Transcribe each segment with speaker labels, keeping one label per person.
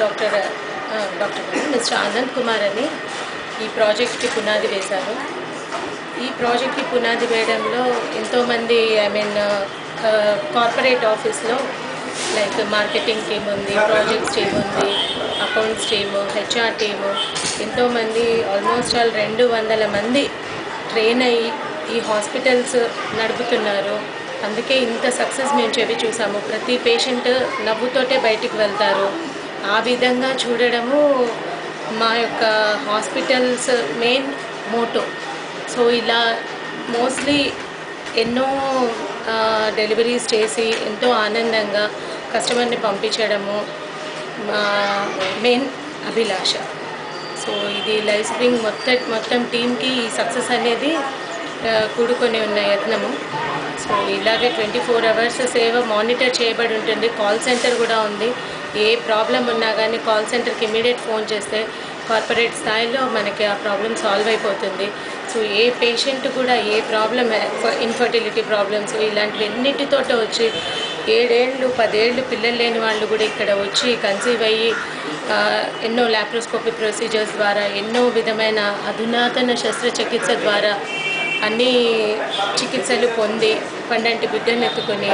Speaker 1: Doctor mister Anant Kumar అని ఈ ప్రాజెక్ట్కి పునాది వేశారు. ఈ ప్రాజెక్ట్కి పునాది వేయడంలో ఎంతోమంది కార్పొరేట్ ఆఫీస్లో లైక్ మార్కెటింగ్ టీమ్ ఉంది, ప్రాజెక్ట్స్ టీమ్ ఉంది, అకౌంట్స్ టీము, హెచ్ఆర్ టీము, ఎంతోమంది ఆల్మోస్ట్ 200 మంది ట్రైన్ అయ్యి ఈ హాస్పిటల్స్ నడుపుతున్నారు. అందుకే ఇంత సక్సెస్ మేము చెప్పి చూసాము. ప్రతి పేషెంట్ నవ్వుతోటే బయటికి వెళ్తారు. ఆ విధంగా చూడడము మా యొక్క హాస్పిటల్స్ మెయిన్ మోటో. సో ఇలా మోస్ట్లీ ఎన్నో డెలివరీస్ చేసి ఎంతో ఆనందంగా కస్టమర్ని పంపించడము మా మెయిన్ అభిలాష. సో ఇది లైఫ్ స్ప్రింగ్ మొత్తం టీమ్కి ఈ సక్సెస్ అనేది కూడుకొని ఉన్న యత్నము. సో ఇలాగే 24 hours సేవ మానిటర్ చేయబడి ఉంటుంది. కాల్ సెంటర్ కూడా ఉంది. ఏ ప్రాబ్లం ఉన్నా కానీ కాల్ సెంటర్కి ఇమీడియట్ ఫోన్ చేస్తే కార్పొరేట్ స్థాయిలో మనకి ఆ ప్రాబ్లం సాల్వ్ అయిపోతుంది. సో ఏ పేషెంట్ కూడా ఏ ప్రాబ్లం, ఇన్ఫర్టిలిటీ ప్రాబ్లమ్స్ ఇలాంటివి ఎన్నిటితోటి వచ్చి 7 ఏళ్ళు 10 ఏళ్ళు పిల్లలు లేని వాళ్ళు కూడా ఇక్కడ వచ్చి కన్సీవ్ అయ్యి ఎన్నో లాప్రోస్కోపీ ప్రొసీజర్స్ ద్వారా, ఎన్నో విధమైన అధునాతన శస్త్రచికిత్స ద్వారా అన్ని చికిత్సలు పొంది పండంటి బిడ్డను ఎత్తుకొని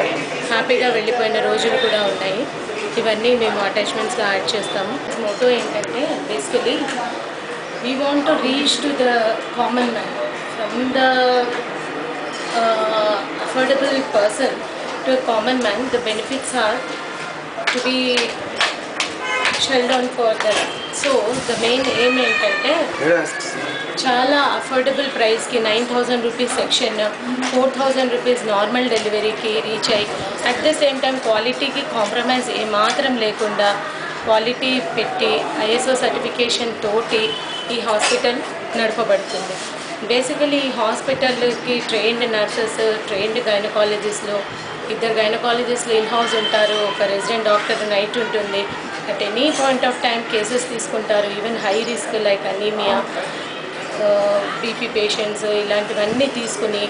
Speaker 1: హ్యాపీగా వెళ్ళిపోయిన రోజులు కూడా ఉన్నాయి. ఇవన్నీ మేము అటాచ్మెంట్స్లో యాడ్ చేస్తాము. మోటో ఏంటంటే basically we want to reach to the common man from the affordable person to a common man. The benefits are to be shelled on for them. So the main aim ఏంటంటే చాలా affordable ప్రైస్కి 9,000 rupees section, 4,000 rupees normal డెలివరీకి reach అయ్యి at the same time క్వాలిటీకి compromise ఏమాత్రం లేకుండా quality పెట్టి ISO certification తోటి ఈ హాస్పిటల్ నడపబడుతుంది. బేసికలీ ఈ హాస్పిటల్కి ట్రైన్డ్ నర్సెస్, ట్రైన్డ్ గైనకాలజిస్టులు, 2 గైనకాలజిస్టులు ఇన్ హౌస్ ఉంటారు. ఒక రెసిడెంట్ డాక్టర్ నైట్ ఉంటుంది. At any point of time cases తీసుకుంటారు. Even high risk like anaemia, BP patients ఇలాంటివన్నీ తీసుకుని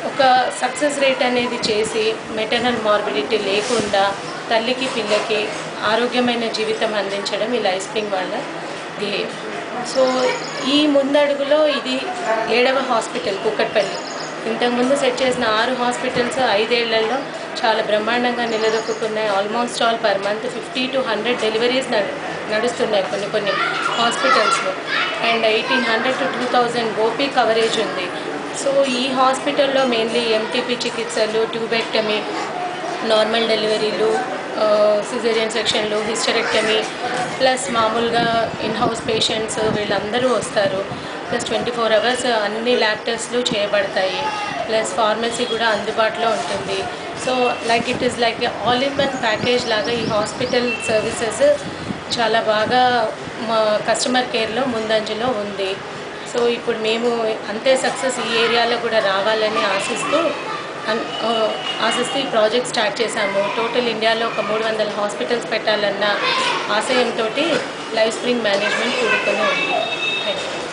Speaker 1: ఒక సక్సెస్ రేట్ అనేది చేసి మెటర్నల్ మార్బిడిటీ లేకుండా తల్లికి పిల్లకి ఆరోగ్యమైన జీవితం అందించడం ఈ లైఫ్ స్ప్రింగ్ వాళ్ళ ధ్యేయం. సో ఈ ముందడుగులో ఇది 7వ హాస్పిటల్ కూకట్పల్లి. ఇంతకుముందు సెట్ చేసిన 6 హాస్పిటల్స్ 5 ఏళ్లలో చాలా బ్రహ్మాండంగా నిలదొక్కున్నాయి. Almost all per month 50 to 100 deliveries నడుస్తున్నాయి కొన్ని హాస్పిటల్స్లో. అండ్ 1,800 to 2,000 ఓపీ కవరేజ్ ఉంది. సో ఈ హాస్పిటల్లో మెయిన్లీ ఎంటీపీ చికిత్సలు, ట్యూబెక్టమీ, నార్మల్ డెలివరీలు, సిజేరియన్ సెక్షన్లు, హిస్టరెక్టమీ, ప్లస్ మామూలుగా ఇన్ హౌస్ పేషెంట్స్ వీళ్ళందరూ వస్తారు. ప్లస్ 24 hours అన్ని ల్యాబ్ టెస్ట్లు చేయబడతాయి. ప్లస్ ఫార్మసీ కూడా అందుబాటులో ఉంటుంది. So like it is like all in one package లాగా ఈ హాస్పిటల్ సర్వీసెస్ చాలా బాగా మా కస్టమర్ కేర్లో ముందంజలో ఉంది. సో ఇప్పుడు మేము అంతే సక్సెస్ ఈ ఏరియాలో కూడా రావాలని ఆశిస్తూ ఈ ప్రాజెక్ట్ స్టార్ట్ చేశాము. టోటల్ ఇండియాలో ఒక 300 హాస్పిటల్స్ పెట్టాలన్న ఆశయంతో లైఫ్ స్ప్రింగ్ మేనేజ్మెంట్ కూడుకొని ఉంది. Thank you.